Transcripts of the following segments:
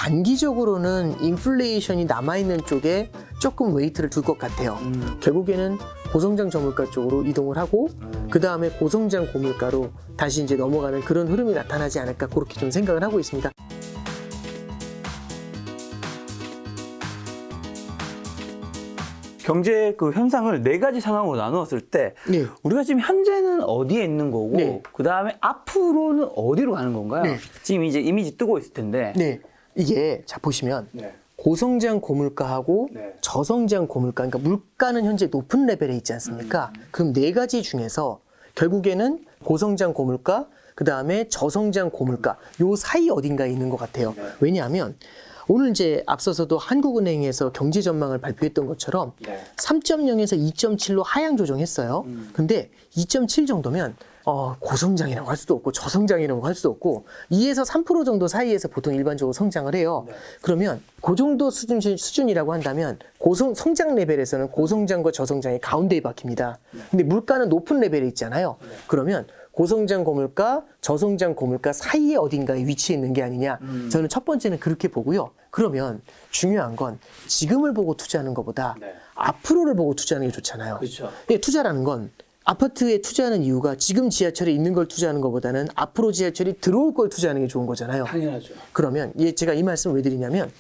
단기적으로는 인플레이션이 남아있는 쪽에 조금 웨이트를 둘 것 같아요. 결국에는 고성장 저물가 쪽으로 이동을 하고 그 다음에 고성장 고물가로 다시 이제 넘어가는 그런 흐름이 나타나지 않을까 그렇게 좀 생각을 하고 있습니다. 경제 그 현상을 네 가지 상황으로 나누었을 때 네. 우리가 지금 현재는 어디에 있는 거고 네. 그 다음에 앞으로는 어디로 가는 건가요? 네. 지금 이제 이미지 뜨고 있을 텐데. 네, 이게 자 보시면 네. 고성장 고물가하고 네. 저성장 고물가, 그러니까 물가는 현재 높은 레벨에 있지 않습니까? 그럼 네 가지 중에서 결국에는 고성장 고물가, 그 다음에 저성장 고물가 요 사이 어딘가에 있는 것 같아요. 왜냐하면 오늘 이제 앞서서도 한국은행에서 경제 전망을 발표했던 것처럼 3.0에서 2.7로 하향 조정했어요. 근데 2.7 정도면 고성장이라고 할 수도 없고 저성장이라고 할 수도 없고 2에서 3% 정도 사이에서 보통 일반적으로 성장을 해요. 그러면 그 정도 수준이라고 한다면 성장 레벨에서는 고성장과 저성장이 가운데에 박힙니다. 근데 물가는 높은 레벨에 있잖아요. 그러면 고성장 고물가, 저성장 고물가 사이에 어딘가에 위치해 있는 게 아니냐. 저는 첫 번째는 그렇게 보고요. 그러면 중요한 건 지금을 보고 투자하는 것보다 앞으로를 보고 투자하는 게 좋잖아요. 그렇죠. 투자라는 건 아파트에 투자하는 이유가 지금 지하철에 있는 걸 투자하는 것보다는 앞으로 지하철이 들어올 걸 투자하는 게 좋은 거잖아요. 당연하죠. 그러면 제가 이 말씀을 왜 드리냐면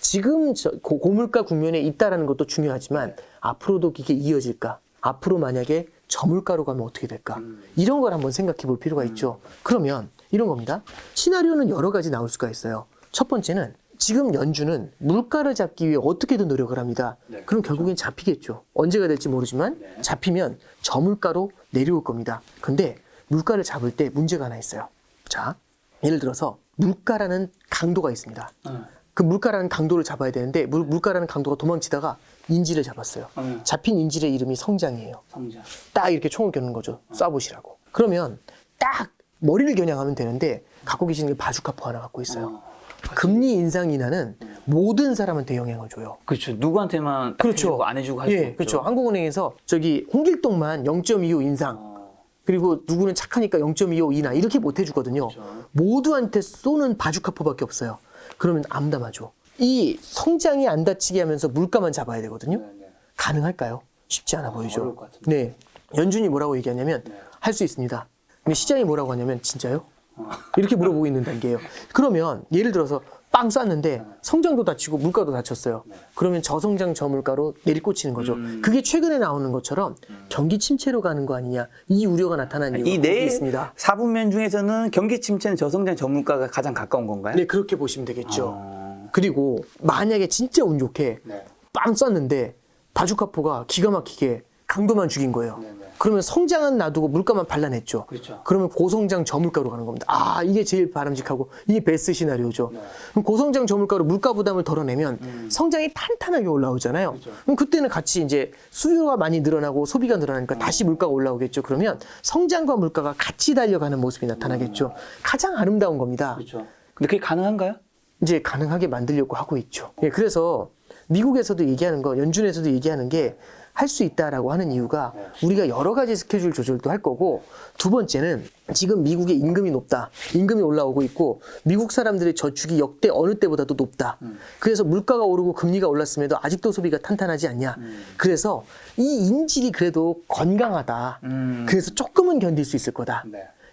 지금 고물가 국면에 있다라는 것도 중요하지만 앞으로도 이게 이어질까? 앞으로 만약에 저물가로 가면 어떻게 될까? 이런 걸 한번 생각해 볼 필요가 있죠. 그러면 이런 겁니다. 시나리오는 여러 가지 나올 수가 있어요. 첫 번째는 지금 연준은 물가를 잡기 위해 어떻게든 노력을 합니다. 그럼 결국엔 잡히겠죠. 언제가 될지 모르지만 잡히면 저물가로 내려올 겁니다. 근데 물가를 잡을 때 문제가 하나 있어요. 자, 예를 들어서 물가라는 강도가 있습니다. 그 물가라는 강도를 잡아야 되는데 물가라는 강도가 도망치다가 인지를 잡았어요. 잡힌 인질의 이름이 성장이에요. 성장. 딱 이렇게 총을 겨누는 거죠. 쏴보시라고. 그러면 딱 머리를 겨냥하면 되는데 갖고 계시는 게 바주카포 하나 갖고 있어요. 금리 인상 인하는 모든 사람한테 영향을 줘요. 그렇죠. 누구한테만 해주고 안 해주고 할 수 없죠. 그렇죠. 한국은행에서 홍길동만 0.25 인상. 그리고 누구는 착하니까 0.25 인하 이렇게 못 해주거든요. 그렇죠. 모두한테 쏘는 바주카포밖에 없어요. 그러면 암담하죠. 이 성장이 안 다치게 하면서 물가만 잡아야 되거든요. 가능할까요? 쉽지 않아 보이죠. 어려울 것 같은데. 네, 연준이 뭐라고 얘기하냐면 할 수 있습니다. 근데 시장이 뭐라고 하냐면 진짜요? 이렇게 물어보고 있는 단계예요. 그러면 예를 들어서 빵 쐈는데 성장도 다치고 물가도 다쳤어요. 그러면 저성장 저물가로 내리꽂히는 거죠. 그게 최근에 나오는 것처럼 경기 침체로 가는 거 아니냐 이 우려가 나타나는 이유가 거기에 있습니다. 4분면 중에서는 경기 침체는 저성장 저물가가 가장 가까운 건가요? 네, 그렇게 보시면 되겠죠. 그리고 만약에 진짜 운 좋게 빵 쐈는데 바주카포가 기가 막히게 강도만 죽인 거예요. 그러면 성장은 놔두고 물가만 발라냈죠. 그렇죠. 그러면 고성장 저물가로 가는 겁니다. 이게 제일 바람직하고 이게 베스트 시나리오죠. 그럼 고성장 저물가로 물가 부담을 덜어내면 성장이 탄탄하게 올라오잖아요. 그럼 그때는 같이 이제 수요가 많이 늘어나고 소비가 늘어나니까 다시 물가가 올라오겠죠. 그러면 성장과 물가가 같이 달려가는 모습이 나타나겠죠. 가장 아름다운 겁니다. 그렇죠. 근데 그게 가능한가요? 이제 가능하게 만들려고 하고 있죠. 그래서 미국에서도 얘기하는 거, 연준에서도 얘기하는 게 할 수 있다라고 하는 이유가 우리가 여러 가지 스케줄 조절도 할 거고 두 번째는 지금 미국의 임금이 높다. 임금이 올라오고 있고 미국 사람들의 저축이 역대 어느 때보다도 높다. 그래서 물가가 오르고 금리가 올랐음에도 아직도 소비가 탄탄하지 않냐. 그래서 이 인질이 그래도 건강하다. 그래서 조금은 견딜 수 있을 거다.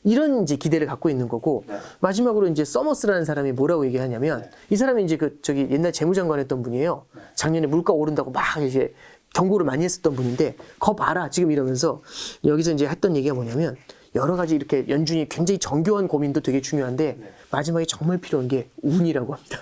이런 이제 기대를 갖고 있는 거고 마지막으로 이제 서머스라는 사람이 뭐라고 얘기하냐면 이 사람이 이제 옛날 재무장관 했던 분이에요. 작년에 물가 오른다고 막 이제 경고를 많이 했었던 분인데 거 봐라 지금 이러면서 여기서 이제 했던 얘기가 뭐냐면 여러 가지 이렇게 연준이 굉장히 정교한 고민도 되게 중요한데 마지막에 정말 필요한 게 운이라고 합니다.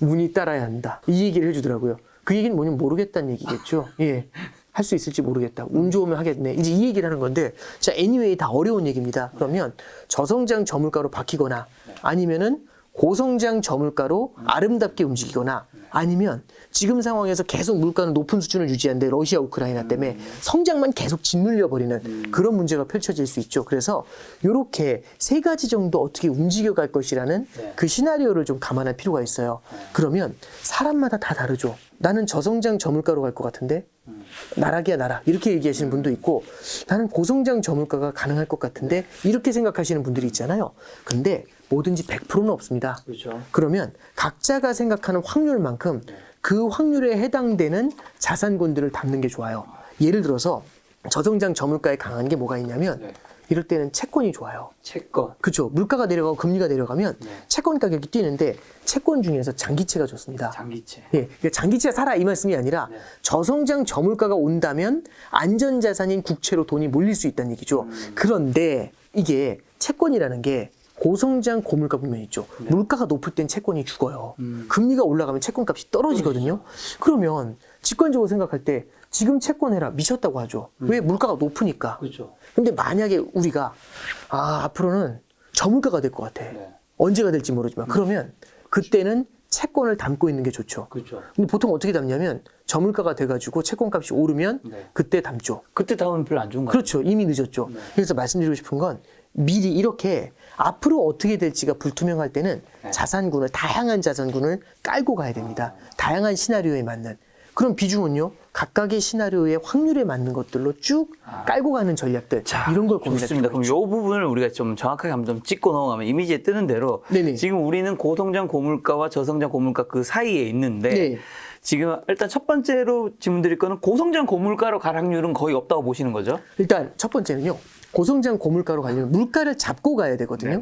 운이 따라야 한다. 이 얘기를 해주더라고요. 그 얘기는 뭐냐면 모르겠다는 얘기겠죠. 예. 할 수 있을지 모르겠다. 운 좋으면 하겠네. 이제 이 얘기를 하는 건데 자, anyway 다 어려운 얘기입니다. 그러면 저성장 저물가로 바뀌거나 아니면은 고성장 저물가로 아름답게 움직이거나 아니면 지금 상황에서 계속 물가는 높은 수준을 유지하는데 러시아 우크라이나 때문에 성장만 계속 짓눌려 버리는 그런 문제가 펼쳐질 수 있죠. 그래서 이렇게 세 가지 정도 어떻게 움직여 갈 것이라는 그 시나리오를 좀 감안할 필요가 있어요. 그러면 사람마다 다 다르죠. 나는 저성장 저물가로 갈 것 같은데 나락이야 나락 이렇게 얘기하시는 분도 있고 나는 고성장 저물가가 가능할 것 같은데 이렇게 생각하시는 분들이 있잖아요. 근데 뭐든지 100%는 없습니다. 그렇죠. 그러면 각자가 생각하는 확률만큼 그 확률에 해당되는 자산군들을 담는 게 좋아요. 예를 들어서 저성장 저물가에 강한 게 뭐가 있냐면 네. 이럴 때는 채권이 좋아요. 채권. 그렇죠. 물가가 내려가고 금리가 내려가면 채권 가격이 뛰는데 채권 중에서 장기채가 좋습니다. 장기채. 예, 그러니까 장기채 사라 이 말씀이 아니라 저성장 저물가가 온다면 안전자산인 국채로 돈이 몰릴 수 있다는 얘기죠. 그런데 이게 채권이라는 게 고성장 고물가 국면이 있죠. 물가가 높을 땐 채권이 죽어요. 금리가 올라가면 채권값이 떨어지거든요. 그러면 직관적으로 생각할 때 지금 채권해라 미쳤다고 하죠. 왜? 물가가 높으니까. 그렇죠. 근데 만약에 우리가 앞으로는 저물가가 될 것 같아. 언제가 될지 모르지만 그러면 그때는 채권을 담고 있는 게 좋죠. 그렇죠. 근데 보통 어떻게 담냐면 저물가가 돼가지고 채권값이 오르면 그때 담죠. 그때 다음은 별로 안 좋은 거 같아요. 그렇죠. 이미 늦었죠. 그래서 말씀드리고 싶은 건 미리 이렇게 앞으로 어떻게 될지가 불투명할 때는 자산군을 다양한 자산군을 깔고 가야 됩니다. 다양한 시나리오에 맞는. 그럼 비중은요. 각각의 시나리오의 확률에 맞는 것들로 쭉 깔고 가는 전략들 이런 걸 고민할 좋습니다. 그럼 이 부분을 우리가 좀 정확하게 한번 좀 짚고 넘어가면 이미지에 뜨는 대로 네네. 지금 우리는 고성장 고물가와 저성장 고물가 그 사이에 있는데 네. 지금 일단 첫 번째로 질문 드릴 거는 고성장 고물가로 갈 확률은 거의 없다고 보시는 거죠? 일단 첫 번째는요. 고성장 고물가로 가려면 물가를 잡고 가야 되거든요.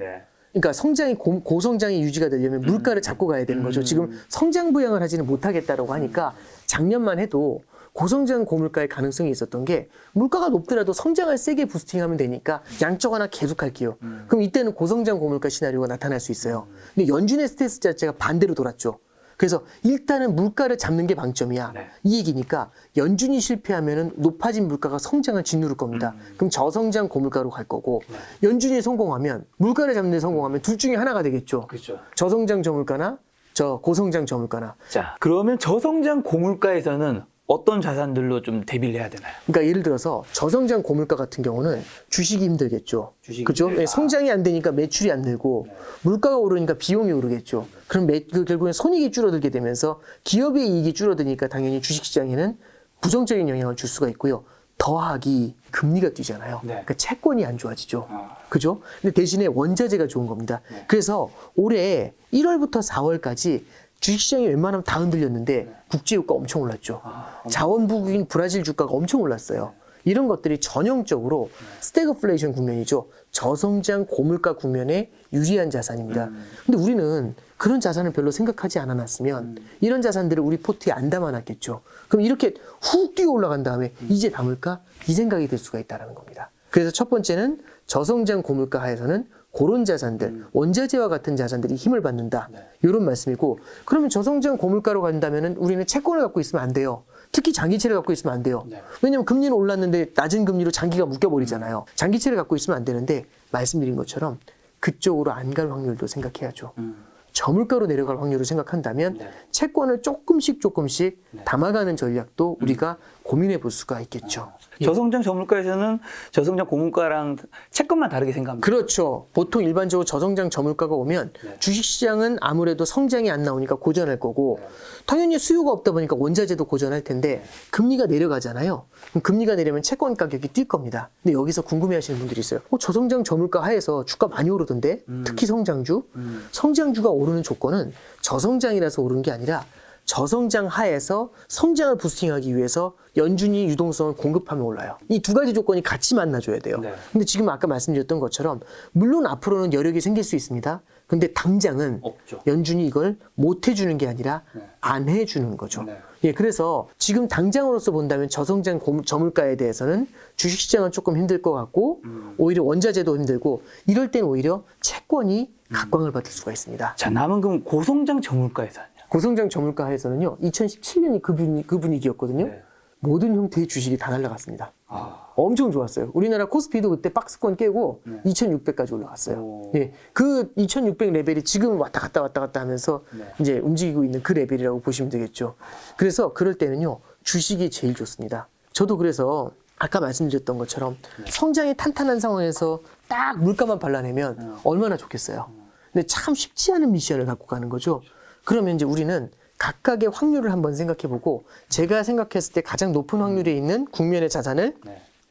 그러니까 성장이 고성장이 유지가 되려면 물가를 잡고 가야 되는 거죠. 지금 성장 부양을 하지는 못하겠다라고 하니까 작년만 해도 고성장 고물가의 가능성이 있었던 게 물가가 높더라도 성장을 세게 부스팅하면 되니까 양쪽 하나 계속 할게요. 그럼 이때는 고성장 고물가 시나리오가 나타날 수 있어요. 근데 연준의 스탠스 자체가 반대로 돌았죠. 그래서 일단은 물가를 잡는 게 방점이야. 이 얘기니까 연준이 실패하면은 높아진 물가가 성장을 짓누를 겁니다. 그럼 저성장 고물가로 갈 거고 연준이 성공하면 물가를 잡는 데 성공하면 둘 중에 하나가 되겠죠. 그렇죠. 저성장 저물가나 저 고성장 저물가나. 자, 그러면 저성장 고물가에서는 어떤 자산들로 좀 대비를 해야 되나요? 그러니까 예를 들어서 저성장 고물가 같은 경우는 주식이 힘들겠죠. 주식이 그죠? 힘들다. 성장이 안 되니까 매출이 안 늘고 물가가 오르니까 비용이 오르겠죠. 그럼 결국엔 손익이 줄어들게 되면서 기업의 이익이 줄어드니까 당연히 주식시장에는 부정적인 영향을 줄 수가 있고요. 더하기 금리가 뛰잖아요. 그러니까 채권이 안 좋아지죠. 그죠? 근데 대신에 원자재가 좋은 겁니다. 그래서 올해 1월부터 4월까지 주식시장이 웬만하면 다 흔들렸는데 국제유가 엄청 올랐죠. 자원부국인 브라질 주가가 엄청 올랐어요. 이런 것들이 전형적으로 스태그플레이션 국면이죠. 저성장 고물가 국면에 유리한 자산입니다. 근데 우리는 그런 자산을 별로 생각하지 않아놨으면 이런 자산들을 우리 포트에 안 담아놨겠죠. 그럼 이렇게 훅 뛰어 올라간 다음에 이제 담을까? 이 생각이 들 수가 있다는 겁니다. 그래서 첫 번째는 저성장 고물가 하에서는 그런 자산들, 원자재와 같은 자산들이 힘을 받는다. 이런 말씀이고, 그러면 저성장 고물가로 간다면 우리는 채권을 갖고 있으면 안 돼요. 특히 장기채를 갖고 있으면 안 돼요. 왜냐하면 금리는 올랐는데 낮은 금리로 장기가 묶여버리잖아요. 장기채를 갖고 있으면 안 되는데 말씀드린 것처럼 그쪽으로 안 갈 확률도 생각해야죠. 저물가로 내려갈 확률을 생각한다면 채권을 조금씩 담아가는 전략도 우리가 고민해 볼 수가 있겠죠. 저성장 저물가에서는 저성장 고물가랑 채권만 다르게 생각합니다. 그렇죠. 보통 일반적으로 저성장 저물가가 오면 주식시장은 아무래도 성장이 안 나오니까 고전할 거고 당연히 수요가 없다 보니까 원자재도 고전할 텐데 금리가 내려가잖아요. 그럼 금리가 내리면 채권 가격이 뛸 겁니다. 근데 여기서 궁금해하시는 분들이 있어요. 저성장 저물가 하에서 주가 많이 오르던데 특히 성장주? 성장주가 오르는 조건은 저성장이라서 오르는 게 아니라 저성장 하에서 성장을 부스팅하기 위해서 연준이 유동성을 공급하면 올라요. 이 두 가지 조건이 같이 만나줘야 돼요. 근데 지금 아까 말씀드렸던 것처럼 물론 앞으로는 여력이 생길 수 있습니다. 근데 당장은 없죠. 연준이 이걸 못 해주는 게 아니라 안 해주는 거죠. 예, 그래서 지금 당장으로서 본다면 저성장 저물가에 대해서는 주식시장은 조금 힘들 것 같고 오히려 원자재도 힘들고 이럴 땐 오히려 채권이 각광을 받을 수가 있습니다. 자, 남은 그럼 고성장 저물가에서는요? 고성장 저물가 하에서는요, 2017년이 그 분위기였거든요. 모든 형태의 주식이 다 날라갔습니다. 엄청 좋았어요. 우리나라 코스피도 그때 박스권 깨고 2600까지 올라갔어요. 예, 그 2600 레벨이 지금 왔다 갔다 하면서 이제 움직이고 있는 그 레벨이라고 보시면 되겠죠. 그래서 그럴 때는요, 주식이 제일 좋습니다. 저도 그래서 아까 말씀드렸던 것처럼 성장이 탄탄한 상황에서 딱 물가만 발라내면 얼마나 좋겠어요. 근데 참 쉽지 않은 미션을 갖고 가는 거죠. 그러면 이제 우리는 각각의 확률을 한번 생각해보고 제가 생각했을 때 가장 높은 확률에 있는 국면의 자산을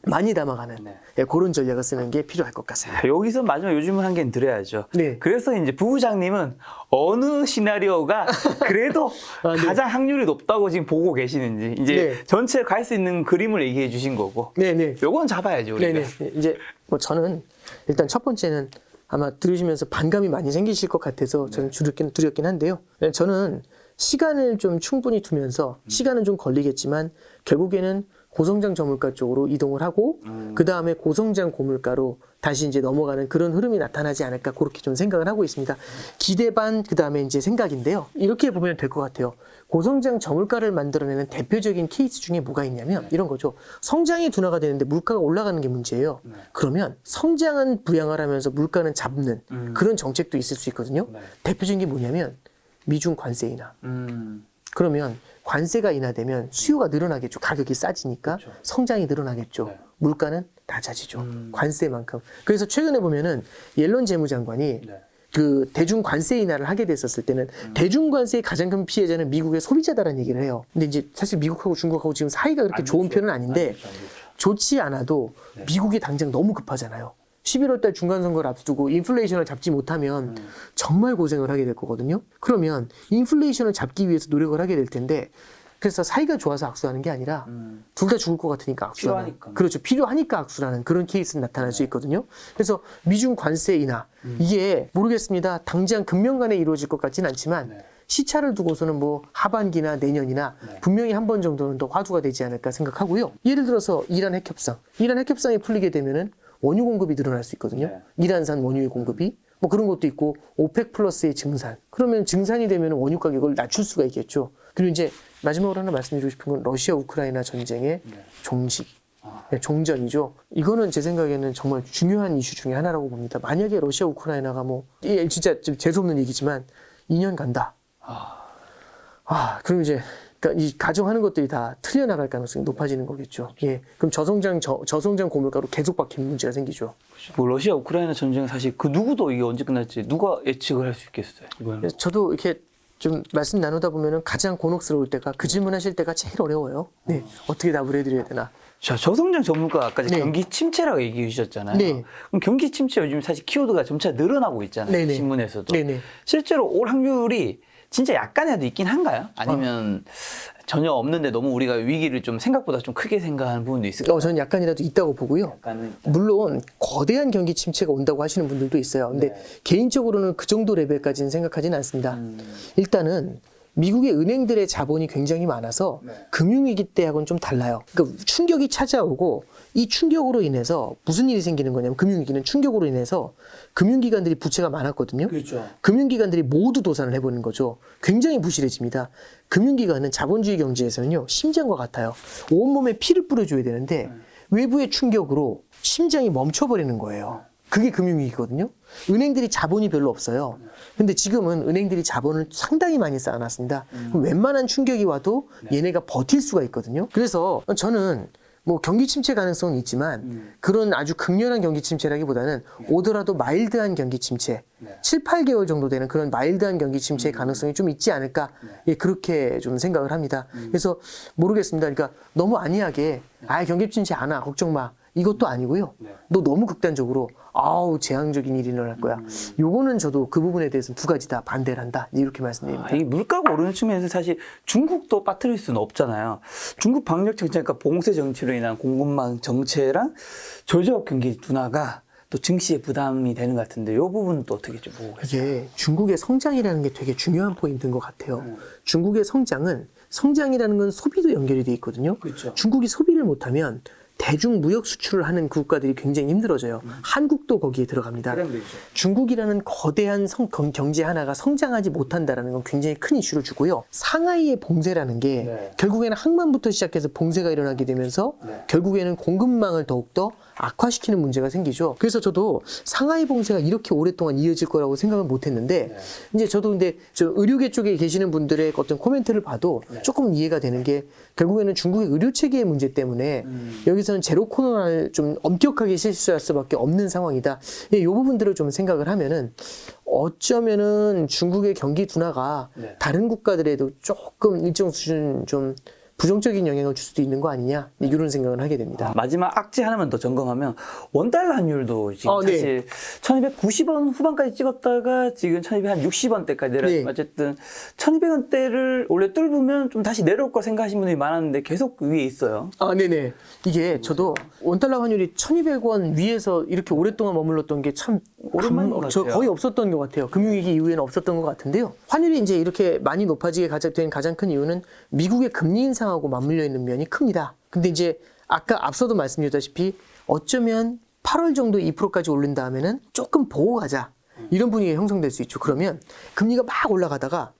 많이 담아가는 네. 예, 그런 전략을 쓰는 게 필요할 것 같습니다. 여기서 마지막 요즘은 한 개는 드려야죠. 네. 그래서 이제 부부장님은 어느 시나리오가 그래도 아, 네. 가장 확률이 높다고 지금 보고 계시는지 이제 네. 전체 갈 수 있는 그림을 얘기해 주신 거고. 네네. 요건 잡아야죠 우리가. 네네. 이제 뭐 저는 일단 첫 번째는 아마 들으시면서 반감이 많이 생기실 것 같아서 저는 두렵긴 한데요. 저는 시간을 좀 충분히 두면서 시간은 좀 걸리겠지만 결국에는 고성장 저물가 쪽으로 이동을 하고 그 다음에 고성장 고물가로 다시 이제 넘어가는 그런 흐름이 나타나지 않을까 그렇게 좀 생각을 하고 있습니다. 기대 반 그 다음에 이제 생각인데요. 이렇게 보면 될 것 같아요. 고성장 저물가를 만들어내는 대표적인 케이스 중에 뭐가 있냐면 이런 거죠. 성장이 둔화가 되는데 물가가 올라가는 게 문제예요. 그러면 성장은 부양을 하면서 물가는 잡는 그런 정책도 있을 수 있거든요. 대표적인 게 뭐냐면 미중 관세 인하. 그러면 관세가 인하되면 수요가 늘어나겠죠. 가격이 싸지니까 그렇죠. 성장이 늘어나겠죠. 네. 물가는 낮아지죠. 관세만큼. 그래서 최근에 보면은 옐런 재무장관이 네. 그 대중 관세 인하를 하게 됐었을 때는 대중 관세의 가장 큰 피해자는 미국의 소비자다라는 얘기를 해요. 근데 이제 사실 미국하고 중국하고 지금 사이가 그렇게 좋은 편은 아닌데 좋지 않아도 미국이 당장 너무 급하잖아요. 11월 달 중간선거를 앞두고 인플레이션을 잡지 못하면 정말 고생을 하게 될 거거든요. 그러면 인플레이션을 잡기 위해서 노력을 하게 될 텐데 그래서 사이가 좋아서 악수하는 게 아니라 둘 다 죽을 것 같으니까 악수하는. 필요하니까. 그렇죠. 필요하니까 악수라는 그런 케이스는 나타날 수 있거든요. 그래서 미중 관세 인하 이게 모르겠습니다. 당장 금년간에 이루어질 것 같지는 않지만 시차를 두고서는 뭐 하반기나 내년이나 분명히 한 번 정도는 더 화두가 되지 않을까 생각하고요. 예를 들어서 이란 핵협상. 이란 핵협상이 풀리게 되면은 원유 공급이 늘어날 수 있거든요. 이란산 원유의 공급이. 뭐 그런 것도 있고 오펙 플러스의 증산. 그러면 증산이 되면 원유 가격을 낮출 수가 있겠죠. 그리고 이제 마지막으로 하나 말씀드리고 싶은 건 러시아 우크라이나 전쟁의 종식. 네, 종전이죠. 이거는 제 생각에는 정말 중요한 이슈 중에 하나라고 봅니다. 만약에 러시아 우크라이나가 뭐 진짜 좀 재수없는 얘기지만 2년 간다. 그럼 이제 그러니까 이 가정하는 것들이 다 틀려나갈 가능성이 높아지는 거겠죠. 예, 그럼 저성장 고물가로 계속 박히는 문제가 생기죠. 뭐 러시아 우크라이나 전쟁은 사실 그 누구도 이게 언제 끝날지 누가 예측을 할 수 있겠어요. 이거는. 그래서 저도 이렇게 좀 말씀 나누다 보면은 가장 곤혹스러울 때가 그 질문하실 때가 제일 어려워요. 네, 어떻게 답을 해드려야 되나. 자, 저성장 전문가 아까 네. 경기 침체라고 얘기해 주셨잖아요. 네. 그럼 경기 침체 요즘 사실 키워드가 점차 늘어나고 있잖아요. 네네. 신문에서도. 네네. 실제로 올 확률이 진짜 약간이라도 있긴 한가요? 아니면 전혀 없는데 너무 우리가 위기를 좀 생각보다 좀 크게 생각하는 부분도 있을까요? 저는 약간이라도 있다고 보고요. 약간은 있다. 물론 거대한 경기 침체가 온다고 하시는 분들도 있어요. 근데 네. 개인적으로는 그 정도 레벨까지는 생각하지는 않습니다. 일단은 미국의 은행들의 자본이 굉장히 많아서 금융위기 때하고는 좀 달라요. 그러니까 충격이 찾아오고 이 충격으로 인해서 무슨 일이 생기는 거냐면 금융위기는 충격으로 인해서 금융기관들이 부채가 많았거든요. 그렇죠. 금융기관들이 모두 도산을 해버리는 거죠. 굉장히 부실해집니다. 금융기관은 자본주의 경제에서는요, 심장과 같아요. 온몸에 피를 뿌려줘야 되는데 외부의 충격으로 심장이 멈춰버리는 거예요. 그게 금융위기거든요. 은행들이 자본이 별로 없어요. 근데 지금은 은행들이 자본을 상당히 많이 쌓아놨습니다. 그럼 웬만한 충격이 와도 얘네가 버틸 수가 있거든요. 그래서 저는 뭐 경기 침체 가능성은 있지만 그런 아주 극렬한 경기 침체라기보다는 오더라도 마일드한 경기 침체, 7, 8개월 정도 되는 그런 마일드한 경기 침체의 가능성이 좀 있지 않을까, 예, 그렇게 좀 생각을 합니다. 그래서 모르겠습니다. 그러니까 너무 안이하게 경기 침체 안 와, 걱정 마. 이것도 아니고요. 너 너무 극단적으로 재앙적인 일이 일어날 거야. 요거는 저도 그 부분에 대해서는 두 가지 다 반대를 한다. 이렇게 말씀드립니다. 이 물가가 오르는 측면에서 사실 중국도 빠뜨릴 수는 없잖아요. 중국 방역 정책, 그러니까 봉쇄 정치로 인한 공급망 정체랑 저지역 경기 둔화가 또 증시에 부담이 되는 것 같은데 이 부분은 또 어떻게 좀 보고 계세요? 이게 중국의 성장이라는 게 되게 중요한 포인트인 것 같아요. 중국의 성장이라는 건 소비도 연결이 돼 있거든요. 그렇죠. 중국이 소비를 못하면 대중 무역 수출을 하는 국가들이 굉장히 힘들어져요. 한국도 거기에 들어갑니다. 중국이라는 거대한 경제 하나가 성장하지 못한다는 건 굉장히 큰 이슈를 주고요. 상하이의 봉쇄라는 게 결국에는 항만부터 시작해서 봉쇄가 일어나게 되면서 결국에는 공급망을 더욱더 악화시키는 문제가 생기죠. 그래서 저도 상하이 봉쇄가 이렇게 오랫동안 이어질 거라고 생각을 못 했는데 이제 저도 근데 저 의료계 쪽에 계시는 분들의 어떤 코멘트를 봐도 조금 이해가 되는 게 결국에는 중국의 의료 체계의 문제 때문에 여기서는 제로 코로나를 좀 엄격하게 실시할 수밖에 없는 상황이다. 이 부분들을 좀 생각을 하면은 어쩌면은 중국의 경기 둔화가 다른 국가들에도 조금 일정 수준 좀 부정적인 영향을 줄 수도 있는 거 아니냐 이런 생각을 하게 됩니다. 마지막 악재 하나만 더 점검하면 원달러 환율도 지금 네. 사실 1290원 후반까지 찍었다가 지금 1260원대까지 내려왔지만 네. 어쨌든 1200원대를 원래 뚫으면 좀 다시 내려올 거 생각하시는 분들이 많았는데 계속 위에 있어요. 네네. 이게 저도 원달러 환율이 1200원 위에서 이렇게 오랫동안 머물렀던 게 참 오랜만인 것 같아요. 거의 없었던 것 같아요. 금융위기 이후에는 없었던 것 같은데요. 환율이 이제 이렇게 많이 높아지게 된 가장 큰 이유는 미국의 금리 인상하고 맞물려 있는 면이 큽니다. 근데 이제 아까 앞서도 말씀드렸다시피 어쩌면 8월 정도 2%까지 올린 다음에는 조금 보고 가자. 이런 분위기가 형성될 수 있죠. 그러면 금리가 막 올라가다가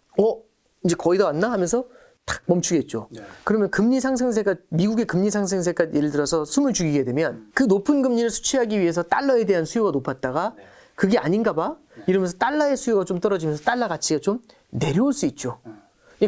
이제 거의 다 왔나 하면서 탁 멈추겠죠. 그러면 금리 상승세가 미국의 금리 상승세가 예를 들어서 숨을 죽이게 되면 그 높은 금리를 수취하기 위해서 달러에 대한 수요가 높았다가 그게 아닌가 봐 이러면서 달러의 수요가 좀 떨어지면서 달러 가치가 좀 내려올 수 있죠.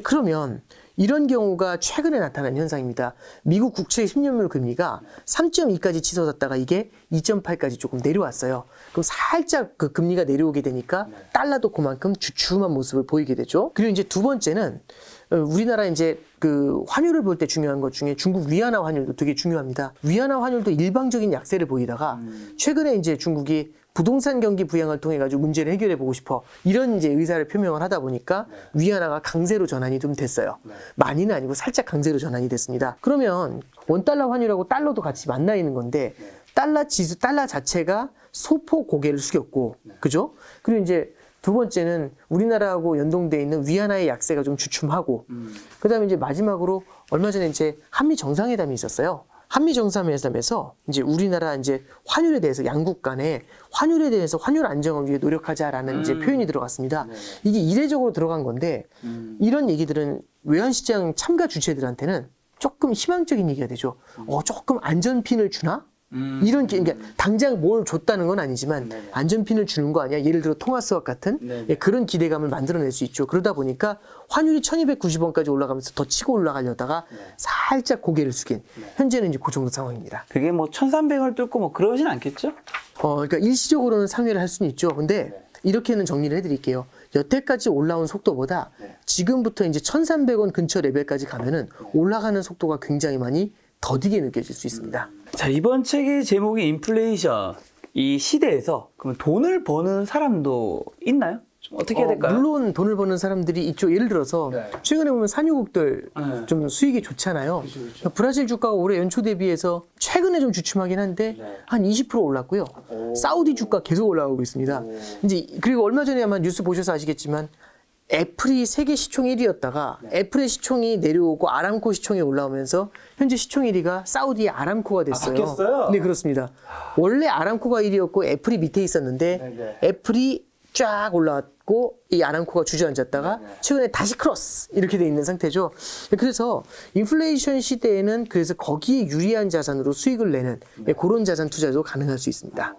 그러면 이런 경우가 최근에 나타난 현상입니다. 미국 국채 10년물 금리가 3.2까지 치솟았다가 이게 2.8까지 조금 내려왔어요. 그럼 살짝 그 금리가 내려오게 되니까 달러도 그만큼 주춤한 모습을 보이게 되죠. 그리고 이제 두 번째는 우리나라 이제 그 환율을 볼 때 중요한 것 중에 중국 위안화 환율도 되게 중요합니다. 위안화 환율도 일방적인 약세를 보이다가 최근에 이제 중국이 부동산 경기 부양을 통해 가지고 문제를 해결해 보고 싶어 이런 이제 의사를 표명을 하다 보니까 위안화가 강세로 전환이 좀 됐어요. 많이는 아니고 살짝 강세로 전환이 됐습니다. 그러면 원달러 환율하고 달러도 같이 만나 있는 건데 달러 자체가 소폭 고개를 숙였고, 그죠? 그리고 이제 두 번째는 우리나라하고 연동돼 있는 위안화의 약세가 좀 주춤하고, 그다음에 이제 마지막으로 얼마 전에 이제 한미 정상회담이 있었어요. 한미 정상회담에서 이제 우리나라 이제 환율에 대해서 양국 간에 환율에 대해서 환율 안정을 위해 노력하자라는 이제 표현이 들어갔습니다. 이게 이례적으로 들어간 건데 이런 얘기들은 외환시장 참가 주체들한테는 조금 희망적인 얘기가 되죠. 조금 안전핀을 주나? 이런 그러니까 당장 뭘 줬다는 건 아니지만 안전핀을 주는 거 아니야? 예를 들어 통화수학 같은 그런 기대감을 만들어낼 수 있죠. 그러다 보니까 환율이 1290원까지 올라가면서 더 치고 올라가려다가 살짝 고개를 숙인 현재는 이제 그 정도 상황입니다. 그게 뭐 1300원을 뚫고 뭐 그러진 않겠죠? 그러니까 일시적으로는 상회를 할 수는 있죠. 근데 이렇게는 정리를 해드릴게요. 여태까지 올라온 속도보다 지금부터 이제 1300원 근처 레벨까지 가면은 올라가는 속도가 굉장히 많이 더디게 느껴질 수 있습니다. 자, 이번 책의 제목이 인플레이션. 이 시대에서 그러면 돈을 버는 사람도 있나요? 좀 어떻게 해야 될까요? 물론 돈을 버는 사람들이 있죠. 예를 들어서 최근에 보면 산유국들 좀 수익이 좋잖아요. 브라질 주가가 올해 연초 대비해서 최근에 좀 주춤하긴 한데 한 20% 올랐고요. 사우디 주가 계속 올라가고 있습니다. 이제 그리고 얼마 전에 아마 뉴스 보셔서 아시겠지만 애플이 세계 시총 1위였다가 애플의 시총이 내려오고 아람코 시총이 올라오면서 현재 시총 1위가 사우디의 아람코가 됐어요. 바뀌었어요? 네, 그렇습니다. 원래 아람코가 1위였고 애플이 밑에 있었는데 애플이 쫙 올라왔고 이 아람코가 주저앉았다가 최근에 다시 크로스 이렇게 돼 있는 상태죠. 그래서 인플레이션 시대에는 그래서 거기에 유리한 자산으로 수익을 내는 그런 자산 투자도 가능할 수 있습니다.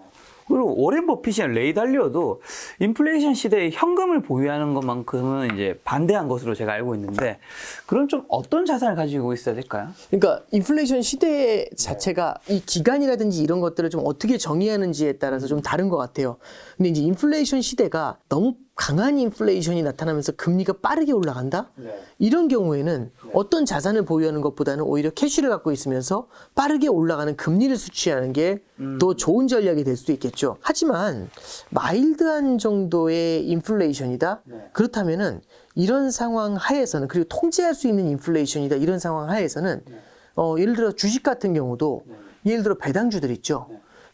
그리고 워렌 버핏이나 레이 달리오도 인플레이션 시대에 현금을 보유하는 것만큼은 이제 반대한 것으로 제가 알고 있는데 그런 좀 어떤 자산을 가지고 있어야 될까요? 그러니까 인플레이션 시대 자체가 이 기간이라든지 이런 것들을 좀 어떻게 정의하는지에 따라서 좀 다른 것 같아요. 근데 이제 인플레이션 시대가 너무 강한 인플레이션이 나타나면서 금리가 빠르게 올라간다? 이런 경우에는 어떤 자산을 보유하는 것보다는 오히려 캐시를 갖고 있으면서 빠르게 올라가는 금리를 수취하는 게 더 좋은 전략이 될 수도 있겠죠. 하지만 마일드한 정도의 인플레이션이다? 그렇다면은 이런 상황 하에서는 그리고 통제할 수 있는 인플레이션이다 이런 상황 하에서는 예를 들어 주식 같은 경우도 예를 들어 배당주들 있죠.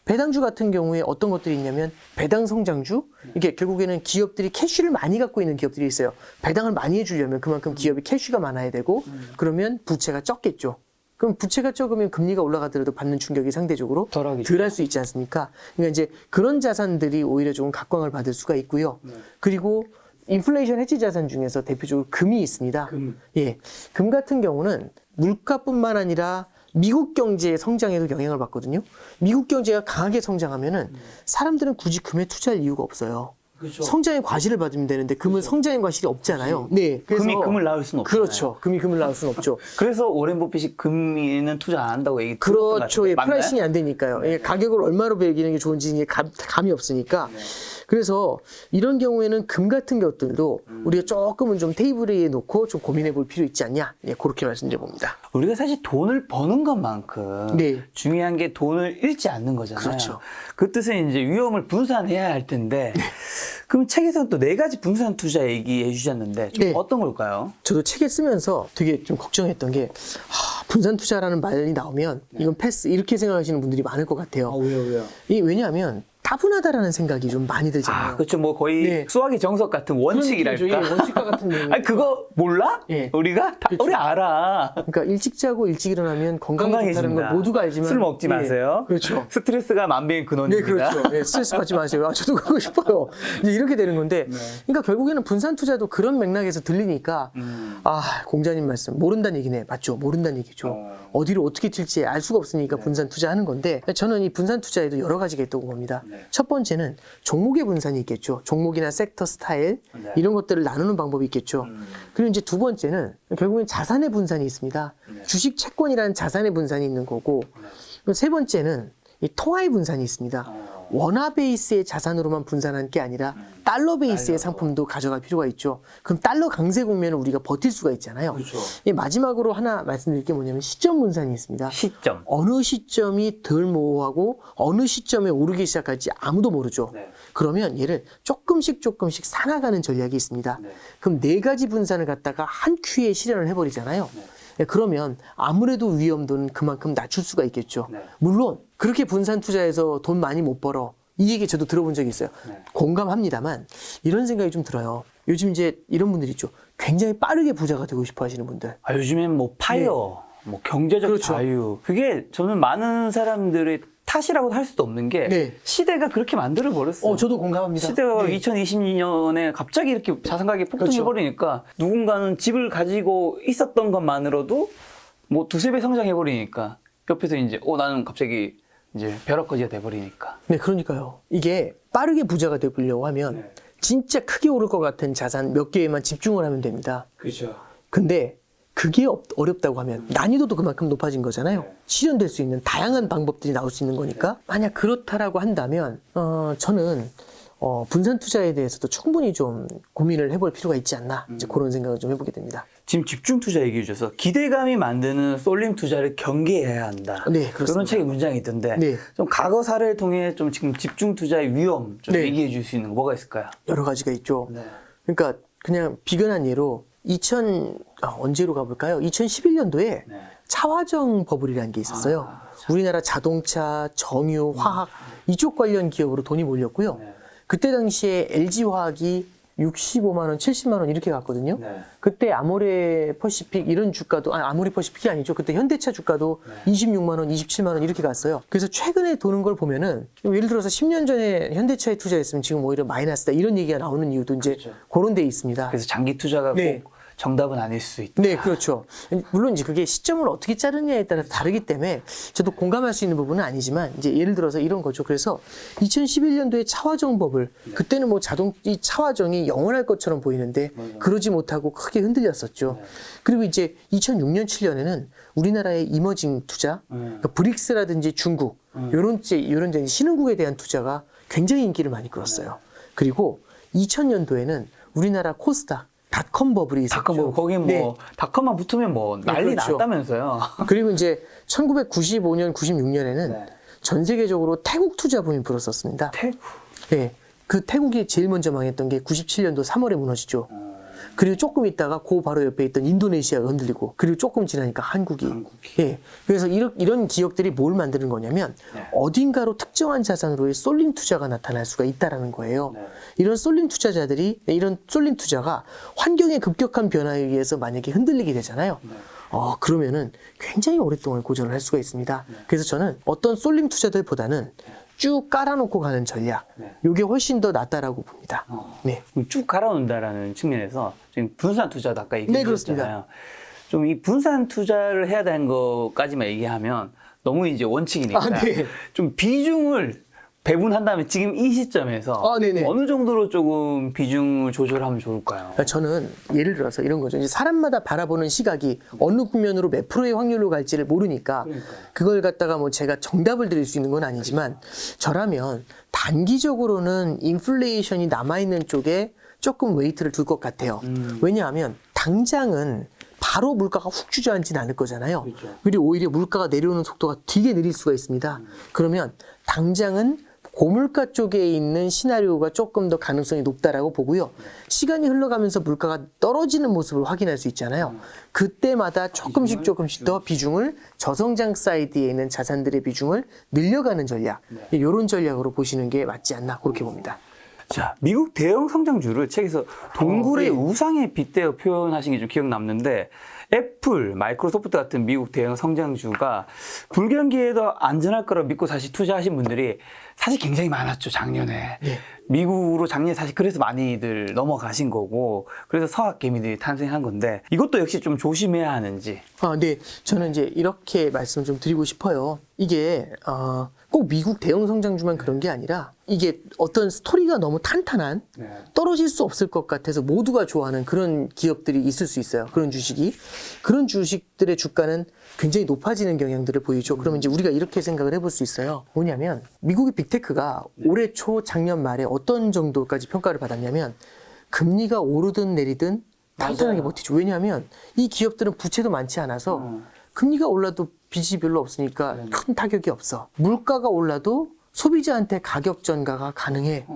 배당주 같은 경우에 어떤 것들이 있냐면 배당 성장주 이게 결국에는 기업들이 캐시를 많이 갖고 있는 기업들이 있어요. 배당을 많이 해주려면 그만큼 기업이 캐시가 많아야 되고 그러면 부채가 적겠죠. 그럼 부채가 적으면 금리가 올라가더라도 받는 충격이 상대적으로 덜할 수 있지 않습니까? 그러니까 이제 그런 자산들이 오히려 조금 각광을 받을 수가 있고요. 그리고 인플레이션 해지 자산 중에서 대표적으로 금이 있습니다. 금 같은 경우는 물가뿐만 아니라 미국 경제의 성장에도 영향을 받거든요. 미국 경제가 강하게 성장하면은 사람들은 굳이 금에 투자할 이유가 없어요. 그렇죠. 성장의 과실을 받으면 되는데 금은 성장의 과실이 없잖아요. 네, 그래서 금이 금을 낳을 수는 없잖아요. 그렇죠. 금이 금을 낳을 수는 없죠. 그래서 워렌 버핏이 금에는 투자 안 한다고 얘기 그렇죠. 들었던 것 같은데. 프라이싱이 안 되니까요. 가격을 얼마로 매기는 게 좋은지 감이 없으니까. 그래서 이런 경우에는 금 같은 것들도 우리가 조금은 좀 테이블 위에 놓고 좀 고민해 볼 필요 있지 않냐. 예, 그렇게 말씀드려 봅니다. 우리가 사실 돈을 버는 것만큼 네. 중요한 게 돈을 잃지 않는 거잖아요. 그렇죠. 그 뜻은 이제 위험을 분산해야 할 텐데 그럼 책에서 또 4가지 분산 투자 얘기해 주셨는데 좀 네. 어떤 걸까요? 저도 책에 쓰면서 되게 좀 걱정했던 게 분산 투자라는 말이 나오면 이건 패스 이렇게 생각하시는 분들이 많을 것 같아요. 왜요? 왜냐하면 따분하다라는 생각이 좀 많이 들잖아요. 그렇죠. 뭐 거의 네. 수학의 정석 같은 원칙이랄까. 그런 느낌이죠. 예, 원칙과 같은 내용. 아니 그거 몰라? 예. 우리가 다, 그렇죠. 우리 알아. 그러니까 일찍 자고 일찍 일어나면 건강에 좋다는 건강해진다. 걸 모두가 알지만 술 먹지 예, 마세요. 그렇죠. 스트레스가 만병의 네, 근원입니다. 그렇죠. 네, 스트레스 받지 마세요. 저도 그러고 싶어요. 이제 이렇게 되는 건데, 그러니까 결국에는 분산 투자도 그런 맥락에서 들리니까, 공자님 말씀, 모른다는 얘기네. 맞죠? 모른다는 얘기죠. 어디로 어떻게 튈지 알 수가 없으니까 분산 투자하는 건데, 저는 이 분산 투자에도 여러 가지가 있다고 봅니다. 첫 번째는 종목의 분산이 있겠죠. 종목이나 섹터 스타일, 이런 것들을 나누는 방법이 있겠죠. 그리고 이제 두 번째는 결국엔 자산의 분산이 있습니다. 주식 채권이라는 자산의 분산이 있는 거고, 그리고 세 번째는 이 통화의 분산이 있습니다. 원화 베이스의 자산으로만 분산한 게 아니라 달러 베이스의 상품도 가져갈 필요가 있죠. 그럼 달러 강세 국면을 우리가 버틸 수가 있잖아요. 그렇죠. 마지막으로 하나 말씀드릴 게 뭐냐면 시점 분산이 있습니다. 시점. 어느 시점이 덜 모호하고 어느 시점에 오르기 시작할지 아무도 모르죠. 네. 그러면 얘를 조금씩 사나가는 전략이 있습니다. 네. 그럼 4가지 분산을 갖다가 한 큐에 실현을 해버리잖아요. 그러면 아무래도 위험도는 그만큼 낮출 수가 있겠죠. 네. 물론 그렇게 분산 투자해서 돈 많이 못 벌어. 이 얘기 저도 들어본 적이 있어요. 공감합니다만 이런 생각이 좀 들어요. 요즘 이제 이런 분들 있죠. 굉장히 빠르게 부자가 되고 싶어 하시는 분들. 요즘엔 뭐 파이어, 뭐 경제적 그렇죠. 자유. 그게 저는 많은 사람들의 탓이라고 할 수도 없는 게 네. 시대가 그렇게 만들어 버렸어요. 저도 공감합니다. 시대가 네. 2022년에 갑자기 이렇게 자산 가격이 폭등해 버리니까 누군가는 집을 가지고 있었던 것만으로도 뭐 2-3배 성장해 버리니까 옆에서 이제 나는 갑자기 이제 벼락거지가 돼 버리니까. 네, 그러니까요. 이게 빠르게 부자가 되려고 하면 진짜 크게 오를 것 같은 자산 몇 개에만 집중을 하면 됩니다. 그렇죠. 근데 그게 어렵다고 하면 난이도도 그만큼 높아진 거잖아요. 실현될 수 있는 다양한 방법들이 나올 수 있는 거니까 만약 그렇다라고 한다면 저는 분산 투자에 대해서도 충분히 좀 고민을 해볼 필요가 있지 않나 이제 그런 생각을 좀 해보게 됩니다. 지금 집중 투자 얘기해 주셔서 기대감이 만드는 쏠림 투자를 경계해야 한다. 네, 그렇습니다. 그런 책에 문장이 있던데 네. 좀 과거 사례를 통해 좀 지금 집중 투자의 위험 좀 네. 얘기해 줄 수 있는 거 뭐가 있을까요? 여러 가지가 있죠. 네. 그러니까 그냥 비근한 예로 언제로 가볼까요? 2011년도에 차화정 버블이라는 게 있었어요. 우리나라 자동차, 정유, 화학 이쪽 관련 기업으로 돈이 몰렸고요. 그때 당시에 LG화학이 65만 원, 70만 원 이렇게 갔거든요. 그때 아모레 퍼시픽 이런 주가도 아모레 퍼시픽이 아니죠. 그때 현대차 주가도 26만 원, 27만 원 이렇게 갔어요. 그래서 최근에 도는 걸 보면은 예를 들어서 10년 전에 현대차에 투자했으면 지금 오히려 마이너스다 이런 얘기가 나오는 이유도 이제 그런 데 있습니다. 그래서 장기 투자가 네. 꼭 정답은 아닐 수 있다. 네, 그렇죠. 물론 이제 그게 시점을 어떻게 자르냐에 따라서 다르기 때문에 저도 공감할 수 있는 부분은 아니지만 이제 예를 들어서 이런 거죠. 그래서 2011년도에 차화정 버블 그때는 뭐 이 차화정이 영원할 것처럼 보이는데 그러지 못하고 크게 흔들렸었죠. 그리고 이제 2006년, 7년에는 우리나라의 이머징 투자, 그러니까 브릭스라든지 중국 요런 데 신흥국에 대한 투자가 굉장히 인기를 많이 끌었어요. 그리고 2000년도에는 우리나라 코스닥 닷컴 버블이 있었죠. 닷컴 거기 뭐 네. 닷컴만 붙으면 뭐 난리 그렇죠. 났다면서요. 그리고 이제 1995년, 96년에는 네. 전 세계적으로 태국 투자 붐이 불었었습니다. 태국. 네. 그 태국이 제일 먼저 망했던 게 97년도 3월에 무너지죠. 그리고 조금 있다가 그 바로 옆에 있던 인도네시아가 흔들리고 그리고 조금 지나니까 한국이. 예. 그래서 이런 기업들이 뭘 만드는 거냐면 어딘가로 특정한 자산으로의 쏠림 투자가 나타날 수가 있다라는 거예요. 이런 쏠림 투자자들이 이런 쏠림 투자가 환경의 급격한 변화에 의해서 만약에 흔들리게 되잖아요. 그러면은 굉장히 오랫동안 고전을 할 수가 있습니다. 그래서 저는 어떤 쏠림 투자들보다는 쭉 깔아놓고 가는 전략, 이게 훨씬 더 낫다라고 봅니다. 네. 쭉 갈아놓는다라는 측면에서 지금 분산 투자도 아까 네, 얘기해 그렇습니다. 주셨잖아요. 좀 이 분산 투자를 해야 되는 것까지만 얘기하면 너무 이제 원칙이니까 네. 좀 비중을 배분한 다음에 지금 이 시점에서 네네. 어느 정도로 조금 비중을 조절하면 좋을까요? 저는 예를 들어서 이런 거죠. 이제 사람마다 바라보는 시각이 어느 국면으로 몇 프로의 확률로 갈지를 모르니까 그걸 갖다가 뭐 제가 정답을 드릴 수 있는 건 아니지만 저라면 단기적으로는 인플레이션이 남아있는 쪽에 조금 웨이트를 둘 것 같아요. 왜냐하면 당장은 바로 물가가 훅 주저앉진 않을 거잖아요. 그렇죠. 그리고 오히려 물가가 내려오는 속도가 되게 느릴 수가 있습니다. 그러면 당장은 고물가 쪽에 있는 시나리오가 조금 더 가능성이 높다라고 보고요. 시간이 흘러가면서 물가가 떨어지는 모습을 확인할 수 있잖아요. 그때마다 조금씩 더 비중을 저성장 사이드에 있는 자산들의 비중을 늘려가는 전략. 이런 전략으로 보시는 게 맞지 않나 그렇게 봅니다. 자, 미국 대형 성장주를 책에서 동굴의 네. 우상에 빗대어 표현하신 게 좀 기억 남는데 애플, 마이크로소프트 같은 미국 대형 성장주가 불경기에도 안전할 거라고 믿고 사실 투자하신 분들이 사실 굉장히 많았죠, 작년에. 네. 미국으로 작년에 사실 그래서 많이들 넘어가신 거고 그래서 서학개미들이 탄생한 건데 이것도 역시 좀 조심해야 하는지. 네. 저는 이제 이렇게 말씀을 좀 드리고 싶어요. 이게, 꼭 미국 대형 성장주만 그런 게 아니라 이게 어떤 스토리가 너무 탄탄한 떨어질 수 없을 것 같아서 모두가 좋아하는 그런 기업들이 있을 수 있어요. 그런 주식이. 그런 주식들의 주가는 굉장히 높아지는 경향들을 보이죠. 그러면 이제 우리가 이렇게 생각을 해볼 수 있어요. 뭐냐면 미국의 빅테크가 올해 초 작년 말에 어떤 정도까지 평가를 받았냐면 금리가 오르든 내리든 탄탄하게 버티죠. 왜냐하면 이 기업들은 부채도 많지 않아서 금리가 올라도 빚이 별로 없으니까 큰 타격이 없어. 물가가 올라도 소비자한테 가격 전가가 가능해.